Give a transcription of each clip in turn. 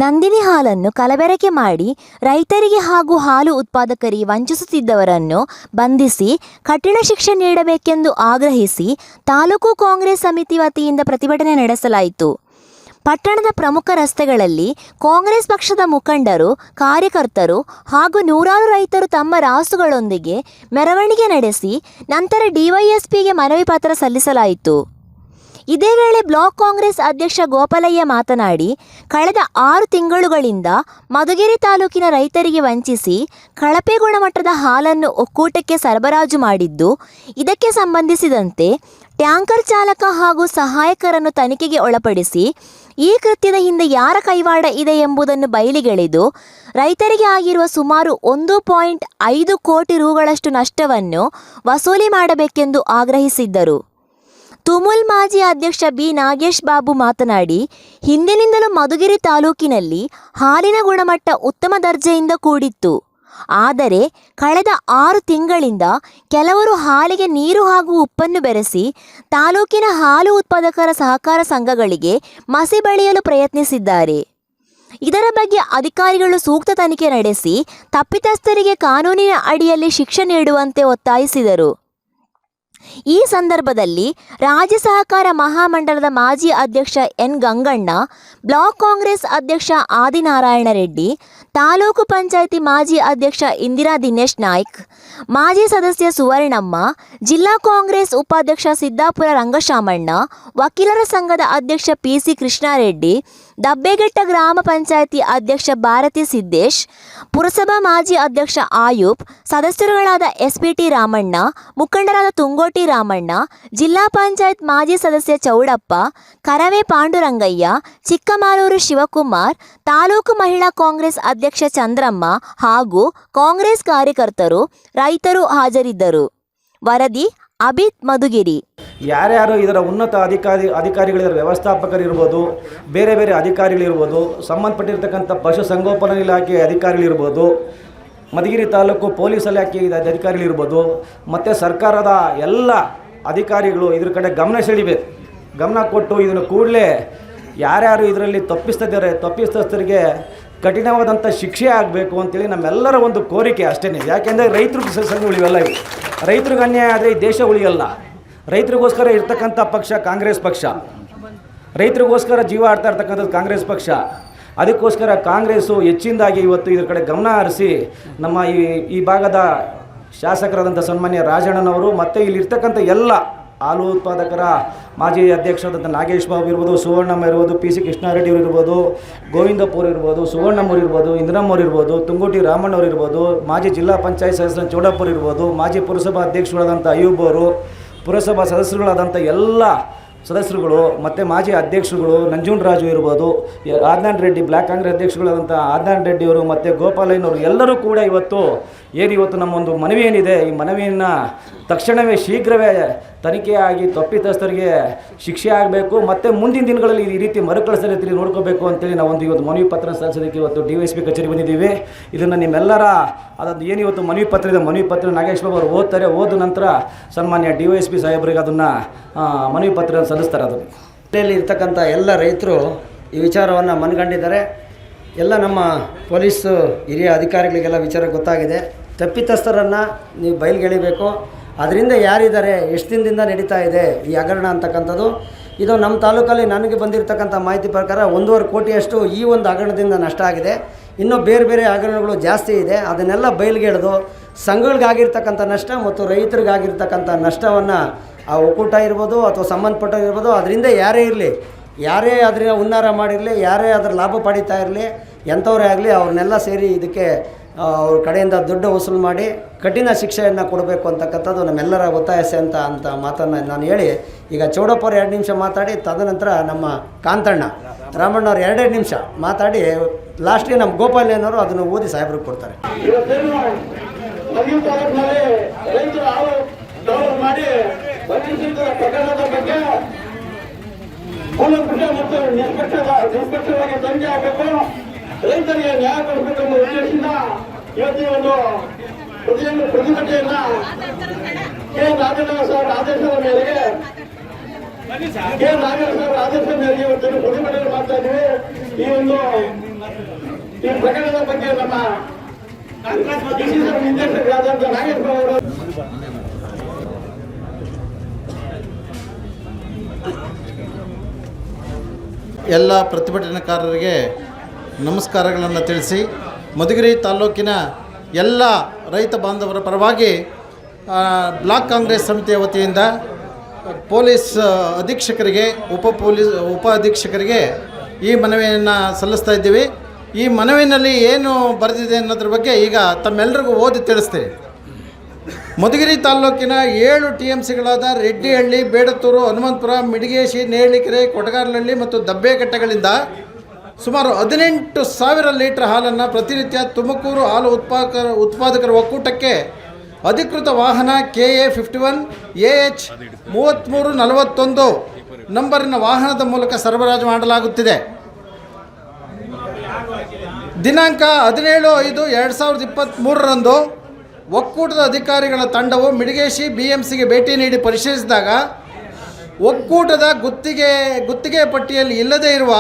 ನಂದಿನಿ ಹಾಲನ್ನು ಕಲಬೆರಕೆ ಮಾಡಿ ರೈತರಿಗೆ ಹಾಗೂ ಹಾಲು ಉತ್ಪಾದಕರಿಗೆ ವಂಚಿಸುತ್ತಿದ್ದವರನ್ನು ಬಂಧಿಸಿ ಕಠಿಣ ಶಿಕ್ಷೆ ನೀಡಬೇಕೆಂದು ಆಗ್ರಹಿಸಿ ತಾಲೂಕು ಕಾಂಗ್ರೆಸ್ ಸಮಿತಿ ವತಿಯಿಂದ ಪ್ರತಿಭಟನೆ ನಡೆಸಲಾಯಿತು. ಪಟ್ಟಣದ ಪ್ರಮುಖ ರಸ್ತೆಗಳಲ್ಲಿ ಕಾಂಗ್ರೆಸ್ ಪಕ್ಷದ ಮುಖಂಡರು, ಕಾರ್ಯಕರ್ತರು ಹಾಗೂ ನೂರಾರು ರೈತರು ತಮ್ಮ ರಾಸುಗಳೊಂದಿಗೆ ಮೆರವಣಿಗೆ ನಡೆಸಿ ನಂತರ ಡಿವೈಎಸ್ಪಿಗೆ ಮನವಿ ಪತ್ರ ಸಲ್ಲಿಸಲಾಯಿತು. ಇದೇ ವೇಳೆ ಬ್ಲಾಕ್ ಕಾಂಗ್ರೆಸ್ ಅಧ್ಯಕ್ಷ ಗೋಪಾಲಯ್ಯ ಮಾತನಾಡಿ, ಕಳೆದ 6 ತಿಂಗಳುಗಳಿಂದ ಮಧುಗಿರಿ ತಾಲೂಕಿನ ರೈತರಿಗೆ ವಂಚಿಸಿ ಕಳಪೆ ಗುಣಮಟ್ಟದ ಹಾಲನ್ನು ಒಕ್ಕೂಟಕ್ಕೆ ಸರಬರಾಜು ಮಾಡಿದ್ದು, ಇದಕ್ಕೆ ಸಂಬಂಧಿಸಿದಂತೆ ಟ್ಯಾಂಕರ್ ಚಾಲಕ ಹಾಗೂ ಸಹಾಯಕರನ್ನು ತನಿಖೆಗೆ ಒಳಪಡಿಸಿ ಈ ಕೃತ್ಯದ ಹಿಂದೆ ಯಾರ ಕೈವಾಡ ಇದೆ ಎಂಬುದನ್ನು ಬಯಲಿಗೆಳೆದು ರೈತರಿಗೆ ಆಗಿರುವ ಸುಮಾರು 1.5 ಕೋಟಿ ರುಗಳಷ್ಟು ನಷ್ಟವನ್ನು ವಸೂಲಿ ಮಾಡಬೇಕೆಂದು ಆಗ್ರಹಿಸಿದ್ದರು. ತುಮುಲ್ ಮಾಜಿ ಅಧ್ಯಕ್ಷ ಬಿ ನಾಗೇಶ್ ಬಾಬು ಮಾತನಾಡಿ, ಹಿಂದಿನಿಂದಲೂ ಮಧುಗಿರಿ ತಾಲೂಕಿನಲ್ಲಿ ಹಾಲಿನ ಗುಣಮಟ್ಟ ಉತ್ತಮ ದರ್ಜೆಯಿಂದ ಕೂಡಿತ್ತು. ಆದರೆ ಕಳೆದ 6 ತಿಂಗಳಿಂದ ಕೆಲವರು ಹಾಲಿಗೆ ನೀರು ಹಾಗೂ ಉಪ್ಪನ್ನು ಬೆರೆಸಿ ತಾಲೂಕಿನ ಹಾಲು ಉತ್ಪಾದಕರ ಸಹಕಾರ ಸಂಘಗಳಿಗೆ ಮಸಿ ಬಳಿಯಲು ಪ್ರಯತ್ನಿಸಿದ್ದಾರೆ. ಇದರ ಬಗ್ಗೆ ಅಧಿಕಾರಿಗಳು ಸೂಕ್ತ ತನಿಖೆ ನಡೆಸಿ ತಪ್ಪಿತಸ್ಥರಿಗೆ ಕಾನೂನಿನ ಅಡಿಯಲ್ಲಿ ಶಿಕ್ಷೆ ನೀಡುವಂತೆ ಒತ್ತಾಯಿಸಿದರು. ಈ ಸಂದರ್ಭದಲ್ಲಿ ರಾಜ್ಯ ಸಹಕಾರ ಮಹಾಮಂಡಲದ ಮಾಜಿ ಅಧ್ಯಕ್ಷ ಎನ್ ಗಂಗಣ್ಣ, ಬ್ಲಾಕ್ ಕಾಂಗ್ರೆಸ್ ಅಧ್ಯಕ್ಷ ಆದಿನಾರಾಯಣ ರೆಡ್ಡಿ, ತಾಲೂಕು ಪಂಚಾಯಿತಿ ಮಾಜಿ ಅಧ್ಯಕ್ಷ ಇಂದಿರಾ ದಿನೇಶ್ ನಾಯ್ಕ್, ಮಾಜಿ ಸದಸ್ಯ ಸುವರ್ಣಮ್ಮ, ಜಿಲ್ಲಾ ಕಾಂಗ್ರೆಸ್ ಉಪಾಧ್ಯಕ್ಷ ಸಿದ್ದಾಪುರ ರಂಗಶಾಮಣ್ಣ, ವಕೀಲರ ಸಂಘದ ಅಧ್ಯಕ್ಷ ಪಿಸಿ ಕೃಷ್ಣಾರೆಡ್ಡಿ, ದಬ್ಬೆಘಟ್ಟ ಗ್ರಾಮ ಪಂಚಾಯಿತಿ ಅಧ್ಯಕ್ಷ ಭಾರತಿ ಸಿದ್ದೇಶ್, ಪುರಸಭಾ ಮಾಜಿ ಅಧ್ಯಕ್ಷ ಆಯೂಬ್, ಸದಸ್ಯರುಗಳಾದ ಎಸ್ಪಿಟಿ ರಾಮಣ್ಣ, ಮುಖಂಡರಾದ ತುಂಗೋಟಿ ರಾಮಣ್ಣ, ಜಿಲ್ಲಾ ಪಂಚಾಯತ್ ಮಾಜಿ ಸದಸ್ಯ ಚೌಡಪ್ಪ, ಕರವೇ ಪಾಂಡುರಂಗಯ್ಯ, ಚಿಕ್ಕಮಾಲೂರು ಶಿವಕುಮಾರ್, ತಾಲೂಕು ಮಹಿಳಾ ಕಾಂಗ್ರೆಸ್ ಅಧ್ಯಕ್ಷ ಚಂದ್ರಮ್ಮ ಹಾಗೂ ಕಾಂಗ್ರೆಸ್ ಕಾರ್ಯಕರ್ತರು, ರೈತರು ಹಾಜರಿದ್ದರು. ವರದಿ ಅಭಿತ್ ಮಧುಗಿರಿ. ಯಾರ್ಯಾರು ಇದರ ಉನ್ನತ ಅಧಿಕಾರಿಗಳಿರೋ ವ್ಯವಸ್ಥಾಪಕರಿರ್ಬೋದು, ಬೇರೆ ಬೇರೆ ಅಧಿಕಾರಿಗಳಿರ್ಬೋದು, ಸಂಬಂಧಪಟ್ಟಿರ್ತಕ್ಕಂಥ ಪಶುಸಂಗೋಪನಾ ಇಲಾಖೆ ಅಧಿಕಾರಿಗಳಿರ್ಬೋದು, ಮಧುಗಿರಿ ತಾಲೂಕು ಪೊಲೀಸ್ ಇಲಾಖೆ ಅಧಿಕಾರಿಗಳಿರ್ಬೋದು, ಮತ್ತು ಸರ್ಕಾರದ ಎಲ್ಲ ಅಧಿಕಾರಿಗಳು ಇದ್ರ ಕಡೆ ಗಮನ ಕೊಟ್ಟು ಇದನ್ನು ಕೂಡಲೇ ಯಾರ್ಯಾರು ಇದರಲ್ಲಿ ತಪ್ಪಿತಸ್ಥರಿಗೆ ಕಠಿಣವಾದಂಥ ಶಿಕ್ಷೆ ಆಗಬೇಕು ಅಂತೇಳಿ ನಮ್ಮೆಲ್ಲರ ಒಂದು ಕೋರಿಕೆ ಅಷ್ಟೇ. ಯಾಕೆಂದರೆ ರೈತರು ಸಂಘ ಉಳಿಯಲ್ಲ, ರೈತರಿಗೆ ಅನ್ಯಾಯ ಆದರೆ ಈ ದೇಶ ಉಳಿಯಲ್ಲ. ರೈತರಿಗೋಸ್ಕರ ಇರ್ತಕ್ಕಂಥ ಪಕ್ಷ ಕಾಂಗ್ರೆಸ್ ಪಕ್ಷ, ರೈತರಿಗೋಸ್ಕರ ಜೀವ ಆಡ್ತಾ ಇರ್ತಕ್ಕಂಥದ್ದು ಕಾಂಗ್ರೆಸ್ ಪಕ್ಷ. ಅದಕ್ಕೋಸ್ಕರ ಕಾಂಗ್ರೆಸ್ಸು ಹೆಚ್ಚಿನದಾಗಿ ಇವತ್ತು ಇದರ ಕಡೆ ಗಮನ ಹರಿಸಿ ನಮ್ಮ ಈ ಭಾಗದ ಶಾಸಕರಾದಂಥ ಸನ್ಮಾನ್ಯ ರಾಜಣ್ಣನವರು ಮತ್ತು ಇಲ್ಲಿರ್ತಕ್ಕಂಥ ಎಲ್ಲ ಹಾಲು ಉತ್ಪಾದಕರ ಮಾಜಿ ಅಧ್ಯಕ್ಷರಾದಂಥ ನಾಗೇಶ್ ಬಾಬು ಇರ್ಬೋದು, ಸುವರ್ಣಮ್ಮ ಇರ್ಬೋದು, ಪಿ ಸಿ ಕೃಷ್ಣಾರೆಡ್ಡಿ ಅವರು ಇರ್ಬೋದು, ಗೋವಿಂದಪ್ಪವ್ರು ಇರ್ಬೋದು, ಸುವರ್ಣಮ್ಮವ್ರು ಇರ್ಬೋದು, ಇಂದ್ರಮ್ಮವ್ರು ಇರ್ಬೋದು, ತುಂಗೋಟಿ ರಾಮಣ್ಣವ್ರು ಇರ್ಬೋದು, ಮಾಜಿ ಜಿಲ್ಲಾ ಪಂಚಾಯತ್ ಸದಸ್ಯರ ಚೌಡಪ್ಪರು ಇರ್ಬೋದು, ಮಾಜಿ ಪುರಸಭಾ ಅಧ್ಯಕ್ಷರಾದಂಥ ಅಯ್ಯೂಬ್ ಅವರು, ಪುರಸಭಾ ಸದಸ್ಯರುಗಳಾದಂಥ ಎಲ್ಲ ಸದಸ್ಯರುಗಳು ಮತ್ತು ಮಾಜಿ ಅಧ್ಯಕ್ಷರುಗಳು ನಂಜುಂಡರಾಜು ಇರ್ಬೋದು, ಆದ್ನಾನ್ ರೆಡ್ಡಿ, ಬ್ಲಾಕ್ ಕಾಂಗ್ರೆಸ್ ಅಧ್ಯಕ್ಷರುಗಳಾದಂಥ ಆದ್ನಾನ್ ರೆಡ್ಡಿಯವರು ಮತ್ತು ಗೋಪಾಲಯ್ಯನವರು ಎಲ್ಲರೂ ಕೂಡ ಇವತ್ತು ನಮ್ಮೊಂದು ಮನವಿ ಏನಿದೆ, ಈ ಮನವಿಯನ್ನು ತಕ್ಷಣವೇ ಶೀಘ್ರವೇ ತನಿಖೆಯಾಗಿ ತಪ್ಪಿತಸ್ಥರಿಗೆ ಶಿಕ್ಷೆ ಆಗಬೇಕು ಮತ್ತು ಮುಂದಿನ ದಿನಗಳಲ್ಲಿ ಈ ರೀತಿ ಮರುಕಳಿಸದ ರೀತಿ ನೋಡ್ಕೋಬೇಕು ಅಂತೇಳಿ ನಾವೊಂದು ಇವತ್ತು ಮನವಿ ಪತ್ರ ಸಲ್ಲಿಸೋದಕ್ಕೆ ಇವತ್ತು DYSP ಕಚೇರಿ ಬಂದಿದ್ದೀವಿ. ಇದನ್ನು ನಿಮ್ಮೆಲ್ಲರ ಅದನ್ನು ಏನಿವತ್ತು ಮನವಿ ಪತ್ರ ನಾಗೇಶ್ ಬಾಬು ಅವರು ಓದ್ತಾರೆ. ಓದ ನಂತರ ಸನ್ಮಾನ್ಯ DYSP ಸಾಹೇಬರಿಗೆ ಅದನ್ನು ಮನವಿ ಪತ್ರ ಸಲ್ಲಿಸ್ತಾರೆ. ಅದು ಜಿಲ್ಲೆಯಲ್ಲಿ ಇರ್ತಕ್ಕಂಥ ಎಲ್ಲ ರೈತರು ಈ ವಿಚಾರವನ್ನು ಮನಗಂಡಿದ್ದಾರೆ. ಎಲ್ಲ ನಮ್ಮ ಪೊಲೀಸು ಹಿರಿಯ ಅಧಿಕಾರಿಗಳಿಗೆಲ್ಲ ವಿಚಾರ ಗೊತ್ತಾಗಿದೆ. ತಪ್ಪಿತಸ್ಥರನ್ನು ನೀವು ಬಯಲಿಗೆಳಿಬೇಕು. ಅದರಿಂದ ಯಾರಿದ್ದಾರೆ, ಎಷ್ಟು ದಿನದಿಂದ ನಡೀತಾ ಇದೆ ಈ ಹಗರಣ ಅಂತಕ್ಕಂಥದ್ದು. ಇದು ನಮ್ಮ ತಾಲೂಕಲ್ಲಿ ನನಗೆ ಬಂದಿರತಕ್ಕಂಥ ಮಾಹಿತಿ ಪ್ರಕಾರ 1.5 ಕೋಟಿಯಷ್ಟು ಈ ಒಂದು ಹಗರಣದಿಂದ ನಷ್ಟ ಆಗಿದೆ. ಇನ್ನೂ ಬೇರೆ ಬೇರೆ ಹಗರಣಗಳು ಜಾಸ್ತಿ ಇದೆ. ಅದನ್ನೆಲ್ಲ ಬಯಲಿಗೆಳೆದು ಸಂಘಗಳಿಗಾಗಿರ್ತಕ್ಕಂಥ ನಷ್ಟ ಮತ್ತು ರೈತರಿಗಾಗಿರ್ತಕ್ಕಂಥ ನಷ್ಟವನ್ನು ಆ ಒಕ್ಕೂಟ ಇರ್ಬೋದು ಅಥವಾ ಸಂಬಂಧಪಟ್ಟಿರ್ಬೋದು, ಅದರಿಂದ ಯಾರೇ ಇರಲಿ, ಯಾರೇ ಅದರಿಂದ ಉನ್ನಾರ ಮಾಡಿರಲಿ, ಯಾರೇ ಅದರ ಲಾಭ ಪಡೀತಾ ಇರಲಿ, ಎಂಥವರೇ ಆಗಲಿ ಅವ್ರನ್ನೆಲ್ಲ ಸೇರಿ ಇದಕ್ಕೆ ಅವ್ರ ಕಡೆಯಿಂದ ದುಡ್ಡು ವಸೂಲು ಮಾಡಿ ಕಠಿಣ ಶಿಕ್ಷೆಯನ್ನು ಕೊಡಬೇಕು ಅಂತಕ್ಕಂಥದ್ದು ನಮ್ಮೆಲ್ಲರ ಒತ್ತಾಯ ಅಂತ ಮಾತನ್ನು ನಾನು ಹೇಳಿ, ಈಗ ಚೌಡಪ್ಪವ್ರು 2 ನಿಮಿಷ ಮಾತಾಡಿ, ತದನಂತರ ನಮ್ಮ ಕಾಂತಣ್ಣ ರಾಮಣ್ಣವ್ರು 2 ನಿಮಿಷ ಮಾತಾಡಿ ಲಾಸ್ಟ್ಗೆ ನಮ್ಮ ಗೋಪಾಲಯ್ಯನವರು ಅದನ್ನು ಓದಿ ಸಾಹೇಬ್ರಿಗೆ ಕೊಡ್ತಾರೆ. ರೈತರಿಗೆ ನ್ಯಾಯ ಕೊಡಬೇಕೆಂಬ ಉದ್ದೇಶದಿಂದ ಇವತ್ತು ಒಂದು ಪ್ರತಿಭಟನೆಯನ್ನ ನಾಗೇಂದ್ರ ಸಾಹೇಬರ ಆದೇಶದ ಮೇರೆಗೆ ಇವತ್ತು ಪ್ರತಿಭಟನೆ ಮಾಡ್ತಾ ಇದ್ದೀವಿ. ಈ ಒಂದು ಈ ಪ್ರಕರಣದ ಬಗ್ಗೆ ನಮ್ಮ ಡಿಸಿಸಿಬಿ ನಿರ್ದೇಶಕರಾದಂಥ ನಾಗೇಶ್ ಅವರು ಎಲ್ಲ ಪ್ರತಿಭಟನಾಕಾರರಿಗೆ ನಮಸ್ಕಾರಗಳನ್ನು ತಿಳಿಸಿ ಮಧುಗಿರಿ ತಾಲ್ಲೂಕಿನ ಎಲ್ಲ ರೈತ ಬಾಂಧವರ ಪರವಾಗಿ ಬ್ಲಾಕ್ ಕಾಂಗ್ರೆಸ್ ಸಮಿತಿಯ ವತಿಯಿಂದ ಪೊಲೀಸ್ ಅಧೀಕ್ಷಕರಿಗೆ ಉಪ ಅಧೀಕ್ಷಕರಿಗೆ ಈ ಮನವಿಯನ್ನು ಸಲ್ಲಿಸ್ತಾ ಇದ್ದೀವಿ. ಈ ಮನವಿನಲ್ಲಿ ಏನು ಬರೆದಿದೆ ಅನ್ನೋದ್ರ ಬಗ್ಗೆ ಈಗ ತಮ್ಮೆಲ್ಲರಿಗೂ ಓದಿ ತಿಳಿಸ್ತೀನಿ. ಮಧುಗಿರಿ ತಾಲ್ಲೂಕಿನ 7 TMCಗಳಾದ ರೆಡ್ಡಿಹಳ್ಳಿ, ಬೇಡತ್ತೂರು, ಹನುಮಂತಪುರ, ಮಿಡಿಗೇಶಿ, ನೇರಳಿಕೆರೆ, ಕೊಟಗಾರನಹಳ್ಳಿ ಮತ್ತು ದಬ್ಬೆಘಟ್ಟಗಳಿಂದ ಸುಮಾರು 18,000 ಲೀಟರ್ ಹಾಲನ್ನು ಪ್ರತಿನಿತ್ಯ ತುಮಕೂರು ಹಾಲು ಉತ್ಪಾದಕರ ಒಕ್ಕೂಟಕ್ಕೆ ಅಧಿಕೃತ ವಾಹನ KA 51 AH 3341 ನಂಬರಿನ ವಾಹನದ ಮೂಲಕ ಸರಬರಾಜು ಮಾಡಲಾಗುತ್ತಿದೆ. ದಿನಾಂಕ 17/5/2023ರಂದು ಒಕ್ಕೂಟದ ಅಧಿಕಾರಿಗಳ ತಂಡವು ಮಿಡಿಗೇಶಿ BMCಗೆ ಭೇಟಿ ನೀಡಿ ಪರಿಶೀಲಿಸಿದಾಗ ಒಕ್ಕೂಟದ ಗುತ್ತಿಗೆ ಪಟ್ಟಿಯಲ್ಲಿ ಇಲ್ಲದೇ ಇರುವ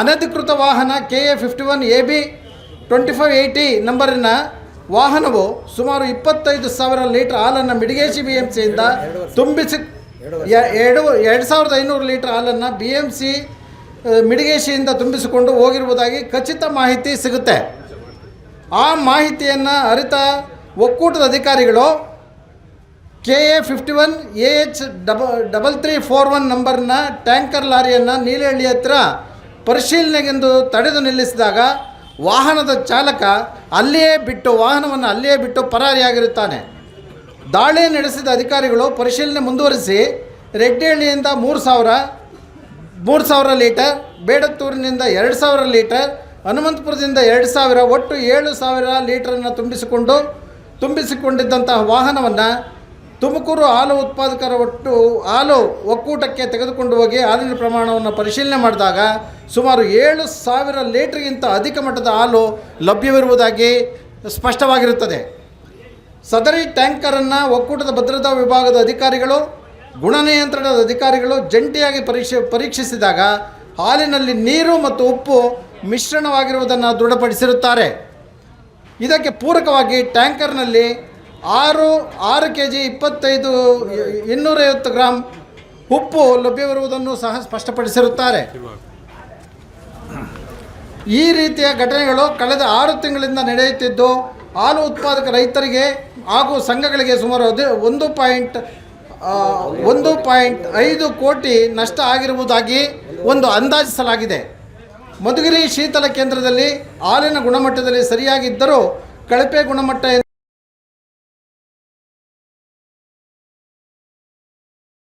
ಅನಧಿಕೃತ ವಾಹನ KA 51 AB 2580 ನಂಬರಿನ ವಾಹನವು ಸುಮಾರು 25,000 ಲೀಟರ್ ಹಾಲನ್ನು ಮಿಡಿಗೇಶಿ BMCಯಿಂದ ತುಂಬಿಸಿ 2,500 ಲೀಟರ್ ಹಾಲನ್ನು BMC ಮಿಡಿಗೇಶಿಯಿಂದ ತುಂಬಿಸಿಕೊಂಡು ಹೋಗಿರುವುದಾಗಿ ಖಚಿತ ಮಾಹಿತಿ ಸಿಗುತ್ತೆ. ಆ ಮಾಹಿತಿಯನ್ನು ಅರಿತ ಒಕ್ಕೂಟದ ಅಧಿಕಾರಿಗಳು KA 51 AH 3341 ನಂಬರ್ನ ಟ್ಯಾಂಕರ್ ಲಾರಿಯನ್ನು ನೀಲಹಳ್ಳಿ ಹತ್ತಿರ ಪರಿಶೀಲನೆಗೆಂದು ತಡೆದು ನಿಲ್ಲಿಸಿದಾಗ ವಾಹನದ ಚಾಲಕ ವಾಹನವನ್ನು ಅಲ್ಲಿಯೇ ಬಿಟ್ಟು ಪರಾರಿಯಾಗಿರುತ್ತಾನೆ. ದಾಳಿ ನಡೆಸಿದ ಅಧಿಕಾರಿಗಳು ಪರಿಶೀಲನೆ ಮುಂದುವರಿಸಿ ರೆಡ್ಡಿಹಳ್ಳಿಯಿಂದ 3,000 ಲೀಟರ್, ಬೇಡತ್ತೂರಿನಿಂದ 2,000 ಲೀಟರ್, ಹನುಮಂತಪುರದಿಂದ 2,000 ಒಟ್ಟು 7,000 ಲೀಟರನ್ನು ತುಂಬಿಸಿಕೊಂಡಿದ್ದಂತಹ ವಾಹನವನ್ನು ತುಮಕೂರು ಹಾಲು ಉತ್ಪಾದಕರ ಹಾಲು ಒಕ್ಕೂಟಕ್ಕೆ ತೆಗೆದುಕೊಂಡು ಹೋಗಿ ಹಾಲಿನ ಪ್ರಮಾಣವನ್ನು ಪರಿಶೀಲನೆ ಮಾಡಿದಾಗ ಸುಮಾರು 7,000 ಲೀಟರ್ಗಿಂತ ಅಧಿಕ ಮಟ್ಟದ ಹಾಲು ಲಭ್ಯವಿರುವುದಾಗಿ ಸ್ಪಷ್ಟವಾಗಿರುತ್ತದೆ. ಸದರಿ ಟ್ಯಾಂಕರನ್ನು ಒಕ್ಕೂಟದ ಭದ್ರತಾ ವಿಭಾಗದ ಅಧಿಕಾರಿಗಳು, ಗುಣನಿಯಂತ್ರಣದ ಅಧಿಕಾರಿಗಳು ಜಂಟಿಯಾಗಿ ಪರೀಕ್ಷಿಸಿದಾಗ ಹಾಲಿನಲ್ಲಿ ನೀರು ಮತ್ತು ಉಪ್ಪು ಮಿಶ್ರಣವಾಗಿರುವುದನ್ನು ದೃಢಪಡಿಸಿರುತ್ತಾರೆ. ಇದಕ್ಕೆ ಪೂರಕವಾಗಿ ಟ್ಯಾಂಕರ್ನಲ್ಲಿ 6 kg 250 ಗ್ರಾಂ ಉಪ್ಪು ಲಭ್ಯವಿರುವುದನ್ನು ಸಹ ಸ್ಪಷ್ಟಪಡಿಸಿರುತ್ತಾರೆ. ಈ ರೀತಿಯ ಘಟನೆಗಳು ಕಳೆದ 6 ತಿಂಗಳಿಂದ ನಡೆಯುತ್ತಿದ್ದು ಹಾಲು ಉತ್ಪಾದಕ ರೈತರಿಗೆ ಹಾಗೂ ಸಂಘಗಳಿಗೆ ಸುಮಾರು 1.5 ಕೋಟಿ ನಷ್ಟ ಆಗಿರುವುದಾಗಿ ಒಂದು ಅಂದಾಜಿಸಲಾಗಿದೆ. ಮಧುಗಿರಿ ಶೀತಲ ಕೇಂದ್ರದಲ್ಲಿ ಹಾಲಿನ ಗುಣಮಟ್ಟದಲ್ಲಿ ಸರಿಯಾಗಿದ್ದರೂ ಕಳಪೆ ಗುಣಮಟ್ಟ